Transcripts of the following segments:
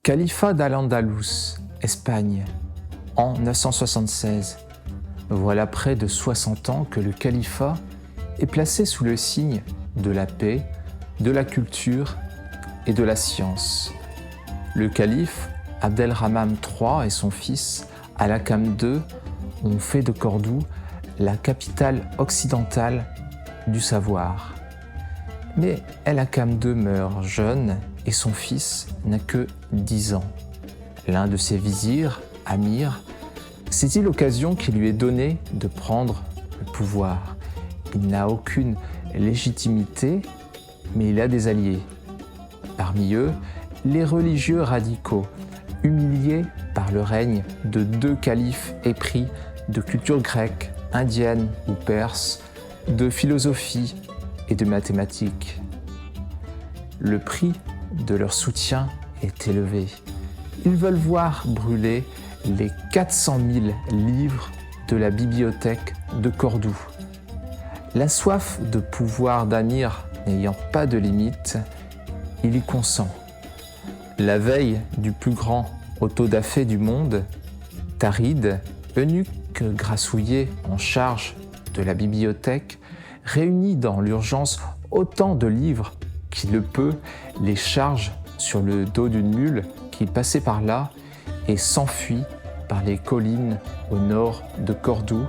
Califat d'Al-Andalus, Espagne, en 976. Voilà près de 60 ans que le califat est placé sous le signe de la paix, de la culture et de la science. Le calife Abdelrahman III et son fils Al-Hakam II ont fait de Cordoue la capitale occidentale du savoir. Mais Al-Hakam II meurt jeune et son fils n'a que 10 ans. L'un de ses vizirs, Amir, saisit l'occasion qui lui est donnée de prendre le pouvoir. Il n'a aucune légitimité, mais il a des alliés. Parmi eux, les religieux radicaux, humiliés par le règne de 2 califes épris de culture grecque, indienne ou perse, de philosophie et de mathématiques. Le prix de leur soutien est élevé. Ils veulent voir brûler les 400 000 livres de la bibliothèque de Cordoue. La soif de pouvoir d'Amir n'ayant pas de limite, il y consent. La veille du plus grand autodafé du monde, Tarid, eunuque grassouillet en charge de la bibliothèque, réunit dans l'urgence autant de livres qu'il le peut, les charge sur le dos d'une mule qui passait par là et s'enfuit par les collines au nord de Cordoue,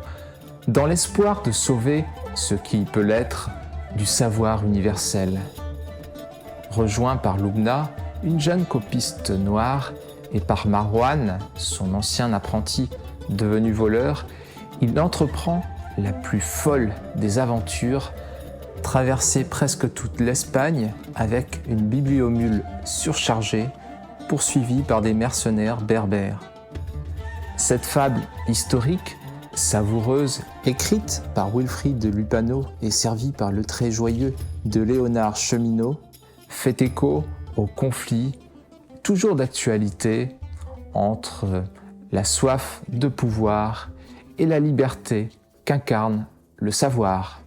dans l'espoir de sauver ce qui peut l'être du savoir universel. Rejoint par Lubna, une jeune copiste noire, et par Marwan, son ancien apprenti devenu voleur, il entreprend la plus folle des aventures, traverser presque toute l'Espagne avec une bibliomule surchargée, poursuivie par des mercenaires berbères. Cette fable historique, savoureuse, écrite par Wilfrid de Lupano et servie par le très joyeux de Léonard Cheminot, fait écho au conflit, toujours d'actualité, entre la soif de pouvoir et la liberté qu'incarne le savoir.